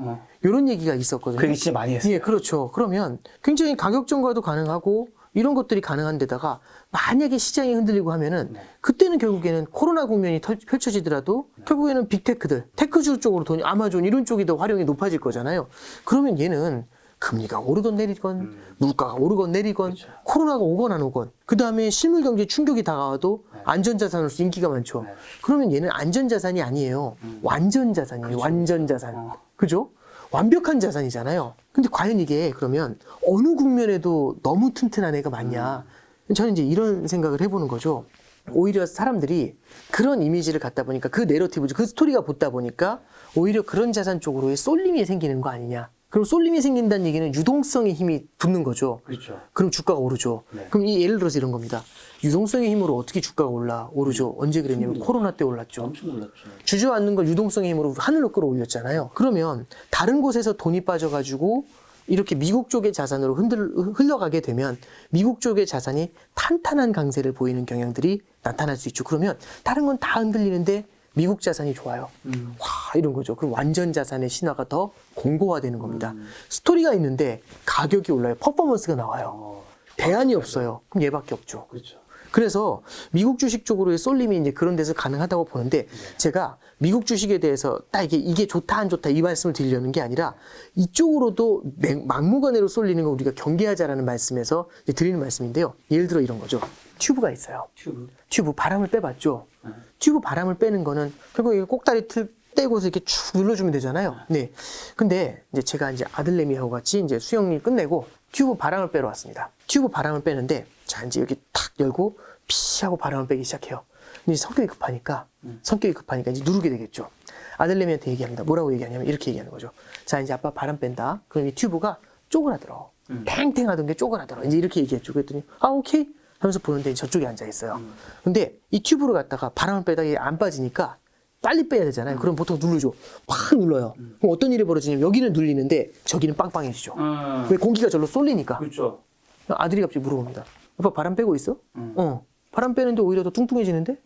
이런 얘기가 있었거든요. 그 얘기 진짜 많이 했어요. 예, 그렇죠. 그러면 굉장히 가격 전가도 가능하고 이런 것들이 가능한 데다가 만약에 시장이 흔들리고 하면은 그때는 결국에는 코로나 국면이 펼쳐지더라도 결국에는 빅테크들, 테크주 쪽으로 돈이 아마존 이런 쪽이 더 활용이 높아질 거잖아요. 그러면 얘는 금리가 오르건 내리건 물가가 오르건 내리건 코로나가 오건 안 오건 그 다음에 실물 경제 충격이 다가와도 안전자산으로서 인기가 많죠. 그러면 얘는 안전자산이 아니에요. 완전자산이에요. 완전자산. 그죠? 완벽한 자산이잖아요. 근데 과연 이게 그러면 어느 국면에도 너무 튼튼한 애가 맞냐? 저는 이제 이런 생각을 해보는 거죠. 오히려 사람들이 그런 이미지를 갖다 보니까 그 내러티브죠. 그 스토리가 붙다 보니까 오히려 그런 자산 쪽으로의 쏠림이 생기는 거 아니냐. 그럼 쏠림이 생긴다는 얘기는 유동성의 힘이 붙는 거죠. 그렇죠. 그럼 주가가 오르죠. 그럼 예를 들어서 이런 겁니다. 유동성의 힘으로 어떻게 주가가 오르죠? 언제 그랬냐면 코로나 때 올랐죠. 엄청 올랐죠. 주저앉는 걸 유동성의 힘으로 하늘로 끌어올렸잖아요. 그러면 다른 곳에서 돈이 빠져가지고 이렇게 미국 쪽의 자산으로 흘러가게 되면 미국 쪽의 자산이 탄탄한 강세를 보이는 경향들이 나타날 수 있죠. 그러면 다른 건 다 흔들리는데 미국 자산이 좋아요. 와, 이런 거죠. 그럼 완전 자산의 신화가 더 공고화되는 겁니다. 스토리가 있는데 가격이 올라요. 퍼포먼스가 나와요. 대안이 없어요. 그럼 얘밖에 없죠. 그렇죠. 그래서 미국 주식 쪽으로의 쏠림이 이제 그런 데서 가능하다고 보는데 제가 미국 주식에 대해서 딱 이게 좋다 안 좋다 이 말씀을 드리려는 게 아니라 이쪽으로도 막무가내로 쏠리는 거 우리가 경계하자라는 말씀에서 이제 드리는 말씀인데요. 예를 들어 이런 거죠. 튜브가 있어요. 튜브 바람을 빼봤죠. 튜브 바람을 빼는 거는 결국 이게 꼭다리 떼고서 이렇게 쭉 눌러주면 되잖아요. 네. 근데 이제 제가 이제 아들내미하고 같이 이제 수영일 끝내고 튜브 바람을 빼러 왔습니다. 튜브 바람을 빼는데 자 이제 여기 탁 열고 피 하고 바람을 빼기 시작해요. 근데 성격이 급하니까 이제 누르게 되겠죠. 아들내미한테 얘기합니다. 뭐라고 얘기하냐면 이렇게 얘기하는 거죠. 자 이제 아빠 바람 뺀다. 그럼 이 튜브가 쪼그라들어. 탱탱하던 게 쪼그라들어. 이제 이렇게 얘기했죠. 그랬더니 아 오케이 하면서 보는데 저쪽에 앉아 있어요. 근데 이 튜브를 갖다가 바람을 빼다가 안 빠지니까 빨리 빼야 되잖아요. 그럼 보통 누르죠. 확 눌러요. 그럼 어떤 일이 벌어지냐면 여기는 눌리는데 저기는 빵빵해지죠. 왜 공기가 절로 쏠리니까. 그렇죠. 아들이 갑자기 물어봅니다. 아빠 바람 빼고 있어? 바람 빼는데 오히려 더 뚱뚱해지는데?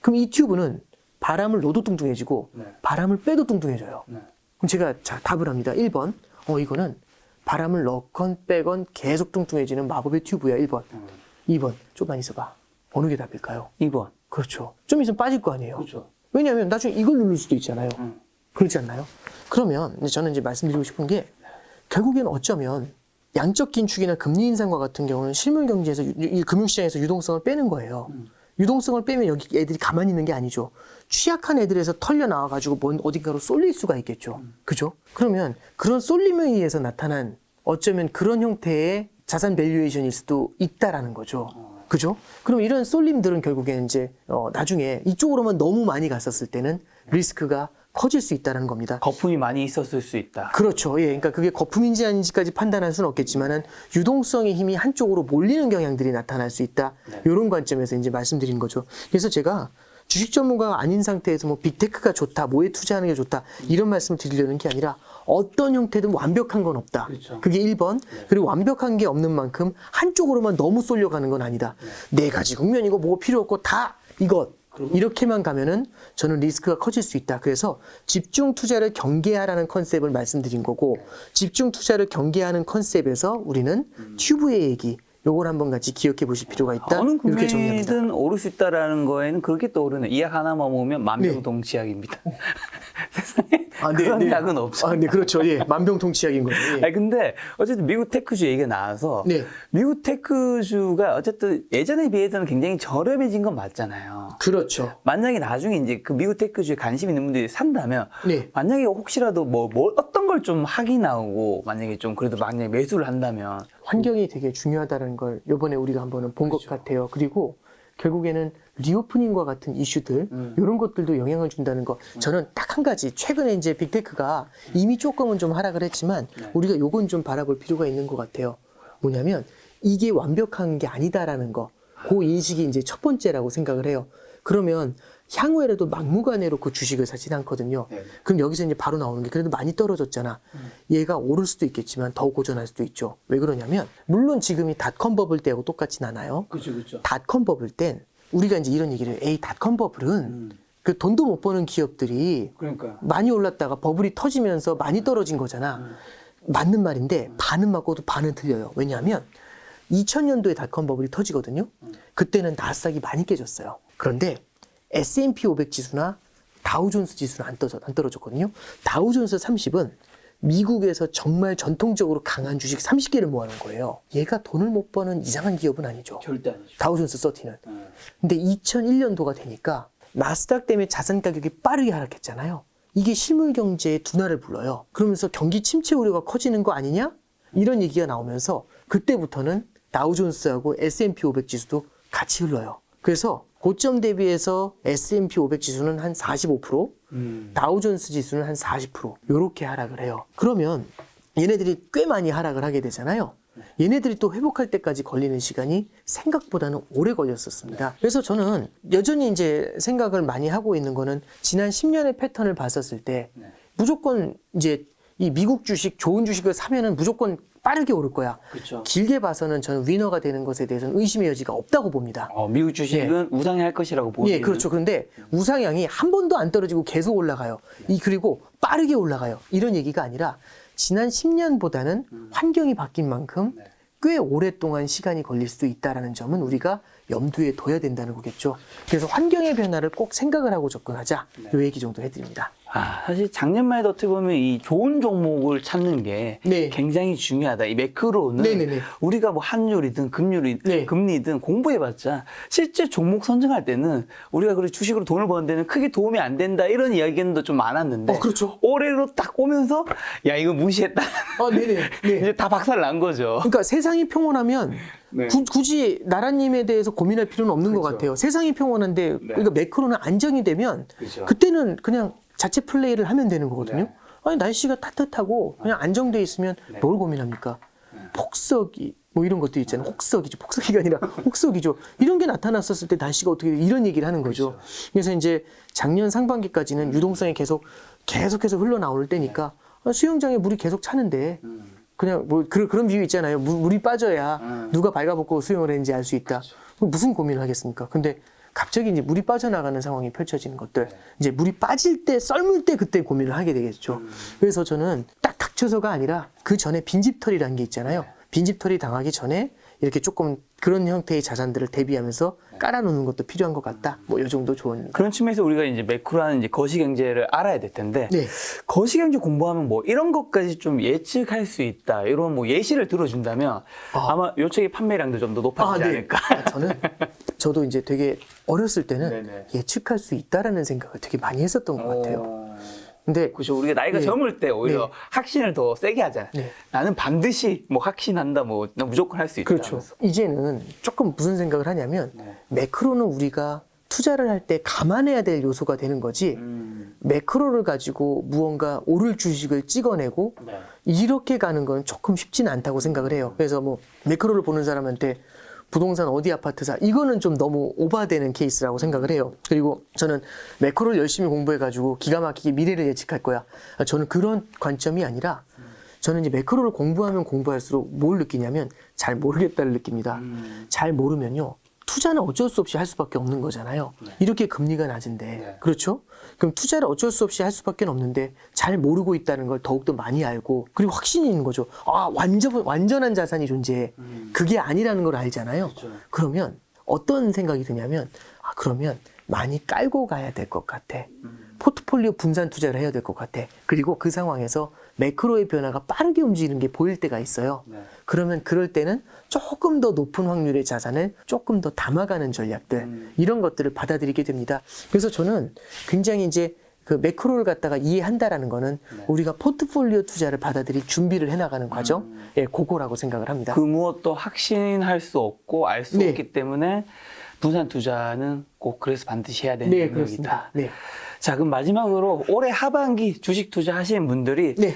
그럼 이 튜브는 바람을 넣어도 뚱뚱해지고 바람을 빼도 뚱뚱해져요. 그럼 제가 자, 답을 합니다. 1번. 이거는 바람을 넣건 빼건 계속 뚱뚱해지는 마법의 튜브야. 1번. 2번. 좀만 있어봐. 어느 게 답일까요? 2번. 그렇죠. 좀 있으면 빠질 거 아니에요. 그렇죠. 왜냐하면 나중에 이걸 누를 수도 있잖아요. 그렇지 않나요? 그러면 이제 저는 이제 말씀드리고 싶은 게 결국에는 어쩌면 양적 긴축이나 금리 인상과 같은 경우는 실물 경제에서 이 금융시장에서 유동성을 빼는 거예요. 유동성을 빼면 여기 애들이 가만히 있는 게 아니죠. 취약한 애들에서 털려 나와가지고 어딘가로 쏠릴 수가 있겠죠. 그죠? 그러면 그런 쏠림에 의해서 나타난 어쩌면 그런 형태의 자산 밸류에이션일 수도 있다라는 거죠. 그죠? 그럼 이런 쏠림들은 결국에는 이제 나중에 이쪽으로만 너무 많이 갔었을 때는 리스크가 커질 수 있다는 겁니다. 거품이 많이 있었을 수 있다. 그렇죠. 예. 그러니까 그게 거품인지 아닌지까지 판단할 수는 없겠지만은 유동성의 힘이 한쪽으로 몰리는 경향들이 나타날 수 있다. 네. 이런 관점에서 이제 말씀드린 거죠. 그래서 제가 주식 전문가가 아닌 상태에서 뭐 빅테크가 좋다, 뭐에 투자하는 게 좋다 이런 말씀을 드리려는 게 아니라 어떤 형태든 완벽한 건 없다. 그렇죠. 그게 1번. 그리고 완벽한 게 없는 만큼 한쪽으로만 너무 쏠려가는 건 아니다. 네 가지 국면이고 뭐가 필요 없고 다 이것. 이렇게만 가면은 저는 리스크가 커질 수 있다. 그래서 집중 투자를 경계하라는 컨셉을 말씀드린 거고, 집중 투자를 경계하는 컨셉에서 우리는 튜브의 얘기, 요걸 한번 같이 기억해 보실 필요가 있다. 어느 이렇게 정리합니다. 국민이든 오를 수 있다라는 거에는 그렇게 떠오르네. 이 약 하나만 먹으면 만병통치약입니다. 세상에 그런 약은 없죠. 네, 그렇죠. 예, 만병통치약인 거예요. 예. 아니 근데 어쨌든 미국 테크주 얘기가 나와서 네. 미국 테크주가 어쨌든 예전에 비해서는 굉장히 저렴해진 건 맞잖아요. 그렇죠. 만약에 나중에 이제 그 미국 테크주에 관심 있는 분들이 산다면 네. 만약에 혹시라도 뭐 어떤 걸 좀 하기 나오고 만약에 좀 그래도 만약에 매수를 한다면 환경이 되게 중요하다는 걸 이번에 우리가 한번은 본 것 같아요. 그리고 결국에는 리오프닝과 같은 이슈들 이런 것들도 영향을 준다는 거. 저는 딱 한 가지 최근에 이제 빅테크가 이미 조금은 좀 하락을 했지만 우리가 요건 좀 바라볼 필요가 있는 것 같아요. 뭐냐면 이게 완벽한 게 아니다라는 거. 그 인식이 이제 첫 번째라고 생각을 해요. 그러면 향후에라도 막무가내로 그 주식을 사진 않거든요. 그럼 여기서 이제 바로 나오는 게 그래도 많이 떨어졌잖아. 얘가 오를 수도 있겠지만 더 고전할 수도 있죠. 왜 그러냐면 물론 지금이 닷컴 버블 때하고 똑같진 않아요. 그렇죠. 닷컴 버블 땐 우리가 이제 이런 얘기를 해요. 에이, 닷컴 버블은 그 돈도 못 버는 기업들이 그러니까 많이 올랐다가 버블이 터지면서 많이 떨어진 거잖아. 맞는 말인데 반은 맞고도 반은 틀려요. 왜냐하면 2000년도에 닷컴 버블이 터지거든요. 그때는 나스닥이 많이 깨졌어요. 그런데 S&P 500 지수나 다우존스 지수는 안 떨어졌거든요. 다우존스 30은 미국에서 정말 전통적으로 강한 주식 30개를 모아놓은 거예요. 얘가 돈을 못 버는 이상한 기업은 아니죠. 절대 아니죠. 다우존스 30는. 근데 2001년도가 되니까 나스닥 때문에 자산 가격이 빠르게 하락했잖아요. 이게 실물 경제의 둔화를 불러요. 그러면서 경기 침체 우려가 커지는 거 아니냐? 이런 얘기가 나오면서 그때부터는 다우존스하고 S&P 500 지수도 같이 흘러요. 그래서 고점 대비해서 S&P 500 지수는 한 45%, 다우존스 지수는 한 40% 이렇게 하락을 해요. 그러면 얘네들이 꽤 많이 하락을 하게 되잖아요. 얘네들이 또 회복할 때까지 걸리는 시간이 생각보다는 오래 걸렸었습니다. 그래서 저는 여전히 이제 생각을 많이 하고 있는 거는 지난 10년의 패턴을 봤었을 때 무조건 이제 이 미국 주식, 좋은 주식을 사면은 무조건 빠르게 오를 거야. 그렇죠. 길게 봐서는 저는 위너가 되는 것에 대해서는 의심의 여지가 없다고 봅니다. 미국 주식은 우상향할 것이라고 보고 예, 그렇죠. 그런데 우상향이 한 번도 안 떨어지고 계속 올라가요. 그리고 빠르게 올라가요. 이런 얘기가 아니라 지난 10년보다는 환경이 바뀐 만큼 꽤 오랫동안 시간이 걸릴 수도 있다는 점은 우리가 염두에 둬야 된다는 거겠죠. 그래서 환경의 변화를 꼭 생각을 하고 접근하자. 이 얘기 정도 해드립니다. 사실 작년만 해도 어떻게 보면 이 좋은 종목을 찾는 게 네. 굉장히 중요하다. 이 매크로는 네네네. 우리가 뭐 환율이든 네. 금리든 공부해봤자 실제 종목 선정할 때는 우리가 그래 주식으로 돈을 버는 데는 크게 도움이 안 된다 이런 이야기는 좀 많았는데 그렇죠. 올해로 딱 오면서 야 이거 무시했다. 네네. 네. 이제 다 박살 난 거죠. 그러니까 세상이 평온하면 네. 굳이 나라님에 대해서 고민할 필요는 없는 것 같아요. 세상이 평온한데 그러니까 매크로는 안정이 되면 그렇죠. 그때는 그냥 자체 플레이를 하면 되는 거거든요. 네. 아니 날씨가 따뜻하고 그냥 안정돼 있으면 뭘 고민합니까? 폭설이 뭐 이런 것도 있잖아요. 혹석이죠. 폭설이가 아니라 혹석이죠. 이런 게 나타났었을 때 날씨가 어떻게 돼? 이런 얘기를 하는 거죠. 그래서 이제 작년 상반기까지는 유동성이 계속해서 흘러나올 때니까 수영장에 물이 계속 차는데 그냥 뭐 그런 비유 있잖아요. 물이 빠져야 누가 발가벗고 수영을 했는지 알 수 있다. 무슨 고민을 하겠습니까? 근데 갑자기 이제 물이 빠져나가는 상황이 펼쳐지는 것들, 이제 물이 빠질 때, 썰물 때 그때 고민을 하게 되겠죠. 그래서 저는 딱 닥쳐서가 아니라 그 전에 빈집털이라는 게 있잖아요. 빈집털이 당하기 전에 이렇게 조금 그런 형태의 자산들을 대비하면서 깔아놓는 것도 필요한 것 같다. 뭐 이 정도 조언입니다. 그런 측면에서 우리가 이제 매크로하는 이제 거시경제를 알아야 될 텐데 네. 거시경제 공부하면 뭐 이런 것까지 좀 예측할 수 있다 이런 뭐 예시를 들어준다면 아마 요 책의 판매량도 좀 더 높아지지 않을까. 저도 이제 되게 어렸을 때는 네네. 예측할 수 있다라는 생각을 되게 많이 했었던 것 같아요. 근데 그렇죠. 우리가 나이가 네. 젊을 때 오히려 네. 확신을 더 세게 하잖아요. 네. 나는 반드시 뭐 확신한다, 나 무조건 할 수 있다. 그렇죠. 이제는 조금 무슨 생각을 하냐면 매크로는 우리가 투자를 할 때 감안해야 될 요소가 되는 거지 매크로를 가지고 무언가 오를 주식을 찍어내고 네. 이렇게 가는 건 조금 쉽지는 않다고 생각을 해요. 그래서 뭐 매크로를 보는 사람한테 부동산 어디 아파트 사 이거는 좀 너무 오바되는 케이스라고 생각을 해요. 그리고 저는 매크로를 열심히 공부해가지고 기가 막히게 미래를 예측할 거야. 저는 그런 관점이 아니라 저는 이제 매크로를 공부하면 공부할수록 뭘 느끼냐면 잘 모르겠다를 느낍니다. 잘 모르면요. 투자는 어쩔 수 없이 할 수밖에 없는 거잖아요. 이렇게 금리가 낮은데. 그렇죠? 그럼 투자를 어쩔 수 없이 할 수밖에 없는데 잘 모르고 있다는 걸 더욱더 많이 알고 그리고 확신이 있는 거죠. 아, 완전한 자산이 존재해. 그게 아니라는 걸 알잖아요. 그러면 어떤 생각이 드냐면 아, 그러면 많이 깔고 가야 될 것 같아. 포트폴리오 분산 투자를 해야 될 것 같아. 그리고 그 상황에서 매크로의 변화가 빠르게 움직이는 게 보일 때가 있어요. 그러면 그럴 때는 조금 더 높은 확률의 자산을 조금 더 담아가는 전략들 이런 것들을 받아들이게 됩니다. 그래서 저는 굉장히 이제 그 매크로를 갖다가 이해한다라는 거는 우리가 포트폴리오 투자를 받아들일 준비를 해나가는 과정, 예, 그거라고 생각을 합니다. 그 무엇도 확신할 수 없고 알 수 네. 없기 때문에 분산 투자는 꼭 그래서 반드시 해야 되는 네, 영역이다. 그렇습니다. 네. 자, 그럼 마지막으로 올해 하반기 주식 투자하시는 분들이 네.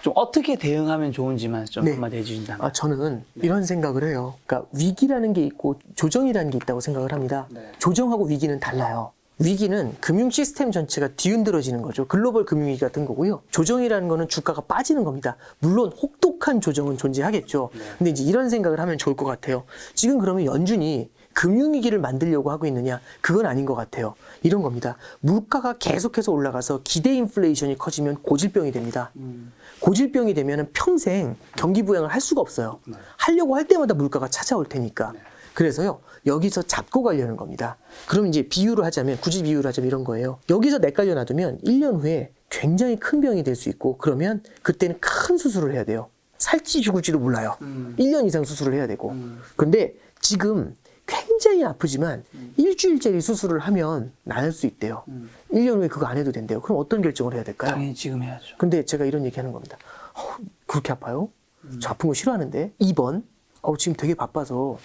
좀 어떻게 대응하면 좋은지만 좀 네. 한마디 해주신다면. 아, 저는 이런 생각을 해요. 그러니까 위기라는 게 있고 조정이라는 게 있다고 생각을 합니다. 조정하고 위기는 달라요. 위기는 금융 시스템 전체가 뒤흔들어지는 거죠. 글로벌 금융위기 같은 거고요. 조정이라는 거는 주가가 빠지는 겁니다. 물론 혹독한 조정은 존재하겠죠. 근데 이제 이런 생각을 하면 좋을 것 같아요. 지금 그러면 연준이 금융위기를 만들려고 하고 있느냐? 그건 아닌 것 같아요. 이런 겁니다. 물가가 계속해서 올라가서 기대 인플레이션이 커지면 고질병이 됩니다. 고질병이 되면 평생 경기 부양을 할 수가 없어요. 하려고 할 때마다 물가가 찾아올 테니까. 그래서요, 여기서 잡고 가려는 겁니다. 그럼 이제 비유를 하자면, 굳이 비유를 하자면 이런 거예요. 여기서 내깔려 놔두면 1년 후에 굉장히 큰 병이 될 수 있고, 그러면 그때는 큰 수술을 해야 돼요. 살지 죽을지도 몰라요. 1년 이상 수술을 해야 되고. 근데 지금 굉장히 아프지만 일주일짜리 수술을 하면 나을 수 있대요. 1년 후에 그거 안 해도 된대요. 그럼 어떤 결정을 해야 될까요? 당연히 지금 해야죠. 근데 제가 이런 얘기 하는 겁니다. 그렇게 아파요? 저 아픈 거 싫어하는데? 2번, 지금 되게 바빠서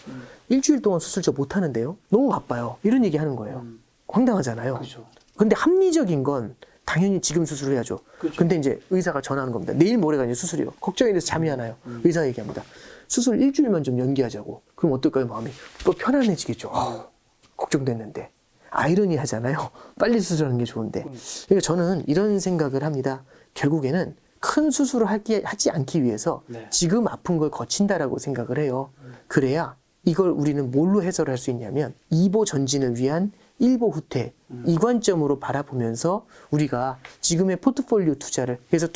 일주일 동안 수술 저 못 하는데요? 너무 바빠요. 이런 얘기 하는 거예요. 황당하잖아요. 그렇죠. 근데 합리적인 건 당연히 지금 수술을 해야죠. 근데 이제 의사가 전화하는 겁니다. 내일 모레가 이제 수술이요. 걱정이 돼서 잠이 안 와요. 의사가 얘기합니다. 수술 일주일만 좀 연기하자고. 그럼 어떨까요? 마음이 또 편안해지겠죠. 걱정됐는데. 아이러니 하잖아요. 빨리 수술하는 게 좋은데. 그러니까 저는 이런 생각을 합니다. 결국에는 큰 수술을 하지 않기 위해서 지금 아픈 걸 거친다라고 생각을 해요. 그래야 이걸 우리는 뭘로 해설할 수 있냐면 2보 전진을 위한 1보 후퇴 이 관점으로 바라보면서 우리가 지금의 포트폴리오 투자를 그래서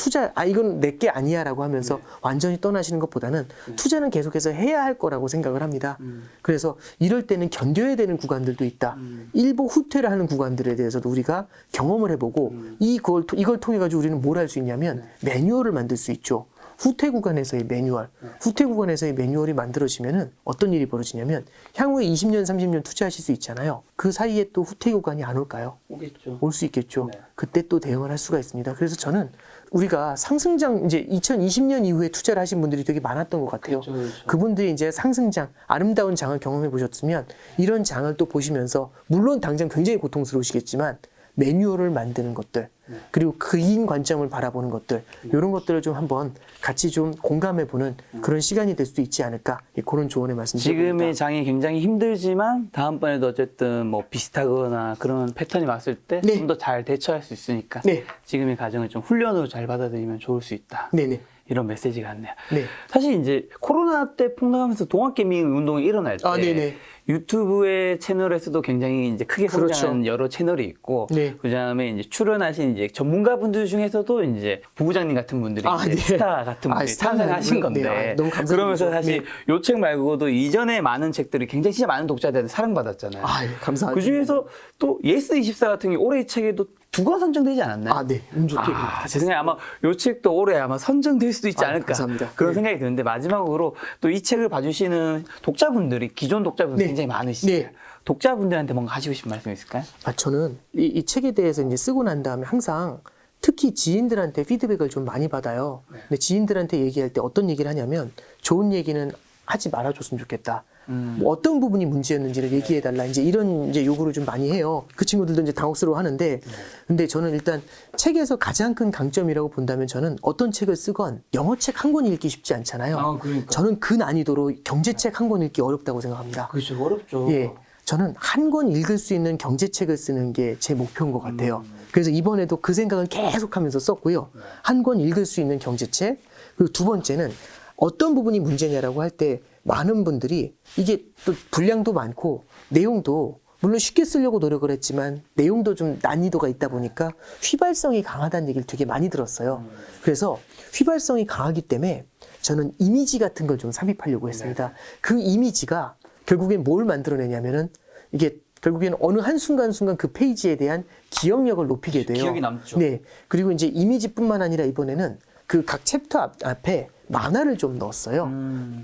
이건 내 게 아니야 라고 하면서 완전히 떠나시는 것보다는 투자는 계속해서 해야 할 거라고 생각을 합니다. 그래서 이럴 때는 견뎌야 되는 구간들도 있다. 1보 후퇴를 하는 구간들에 대해서도 우리가 경험을 해보고 이걸 통해 가지고 우리는 뭘 할 수 있냐면 매뉴얼을 만들 수 있죠. 후퇴 구간에서의 매뉴얼. 후퇴 구간에서의 매뉴얼이 만들어지면은 어떤 일이 벌어지냐면 향후에 20년, 30년 투자하실 수 있잖아요. 그 사이에 또 후퇴 구간이 안 올까요? 오겠죠. 올 수 있겠죠. 그때 또 대응을 할 수가 있습니다. 그래서 저는 우리가 상승장 이제 2020년 이후에 투자를 하신 분들이 되게 많았던 것 같아요. 그렇죠. 그분들이 이제 상승장, 아름다운 장을 경험해 보셨으면 이런 장을 또 보시면서 물론 당장 굉장히 고통스러우시겠지만 매뉴얼을 만드는 것들 그리고 그인 관점을 바라보는 것들 이런 것들을 좀 한번 같이 좀 공감해보는 그런 시간이 될 수도 있지 않을까 그런 조언의 말씀 드립니다. 지금의 장이 굉장히 힘들지만 다음번에도 어쨌든 뭐 비슷하거나 그런 패턴이 왔을 때 좀 더 잘 대처할 수 있으니까 네. 지금의 과정을 좀 훈련으로 잘 받아들이면 좋을 수 있다. 네네. 이런 메시지 같네요. 네. 사실 이제 코로나 때 폭락하면서 동학개미 운동이 일어날 때 네네. 유튜브의 채널에서도 굉장히 이제 크게 성장한 여러 채널이 있고 네. 그다음에 이제 출연하신 이제 전문가분들 중에서도 이제 부부장님 같은 분들이 이제 스타 같은 분들이 탄생하신 건데 네. 너무 감사합니다. 그러면서 사실 요 책 말고도 이전에 많은 책들이 굉장히 진짜 많은 독자들한테 사랑받았잖아요. 감사합니다. 그 중에서 또 예스24 같은 게 올해 책에도 2권 선정되지 않았나요? 네. 운 좋게. 제 생각에 아마 요 책도 올해 아마 선정될 수도 있지 않을까. 감사합니다. 그런 생각이 드는데 마지막으로 또 이 책을 봐주시는 독자분들이 기존 독자분들이 굉장히 많으시잖아요. 독자분들한테 뭔가 하시고 싶은 말씀 있을까요? 저는 이 책에 대해서 이제 쓰고 난 다음에 항상 특히 지인들한테 피드백을 좀 많이 받아요. 근데 지인들한테 얘기할 때 어떤 얘기를 하냐면 좋은 얘기는 하지 말아줬으면 좋겠다. 뭐 어떤 부분이 문제였는지를 얘기해달라. 이제 이런 이제 요구를 좀 많이 해요. 그 친구들도 이제 당혹스러워 하는데, 근데 저는 일단 책에서 가장 큰 강점이라고 본다면 저는 어떤 책을 쓰건 영어 책 한 권 읽기 쉽지 않잖아요. 그러니까. 저는 그 난이도로 경제책 한 권 읽기 어렵다고 생각합니다. 그렇죠. 어렵죠. 예. 저는 한 권 읽을 수 있는 경제책을 쓰는 게 제 목표인 것 같아요. 그래서 이번에도 그 생각을 계속하면서 썼고요. 한 권 읽을 수 있는 경제책. 그리고 두 번째는 어떤 부분이 문제냐라고 할 때 많은 분들이 이게 또 분량도 많고 내용도 물론 쉽게 쓰려고 노력을 했지만 내용도 좀 난이도가 있다 보니까 휘발성이 강하다는 얘기를 되게 많이 들었어요. 그래서 휘발성이 강하기 때문에 저는 이미지 같은 걸 좀 삽입하려고 했습니다. 그 이미지가 결국엔 뭘 만들어내냐면은 이게 결국에는 어느 한순간순간 그 페이지에 대한 기억력을 높이게 돼요. 기억이 남죠. 네. 그리고 이제 이미지뿐만 아니라 이번에는 그 각 챕터 앞에 만화를 좀 넣었어요.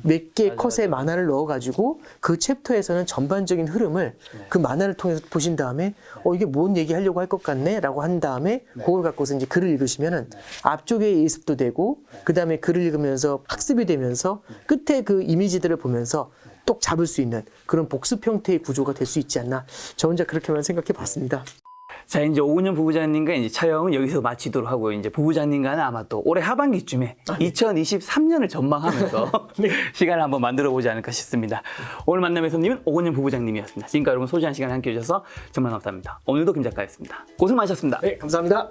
몇 개 컷의 만화를 넣어가지고 그 챕터에서는 전반적인 흐름을 그 만화를 통해서 보신 다음에 이게 뭔 얘기 하려고 할 것 같네? 라고 한 다음에 그걸 갖고서 이제 글을 읽으시면은 앞쪽에 예습도 되고 그 다음에 글을 읽으면서 학습이 되면서 끝에 그 이미지들을 보면서 똑 잡을 수 있는 그런 복습 형태의 구조가 될 수 있지 않나. 저 혼자 그렇게만 생각해 봤습니다. 자, 이제 오은영 부부장님과 이제 촬영은 여기서 마치도록 하고요. 이제 부부장님과는 아마 또 올해 하반기쯤에 2023년을 전망하면서 시간을 한번 만들어 보지 않을까 싶습니다. 오늘 만남의 손님은 오은영 부부장님이었습니다. 지금까지 여러분 소중한 시간 함께 해주셔서 정말 감사합니다. 오늘도 김 작가였습니다. 고생 많으셨습니다. 네, 감사합니다.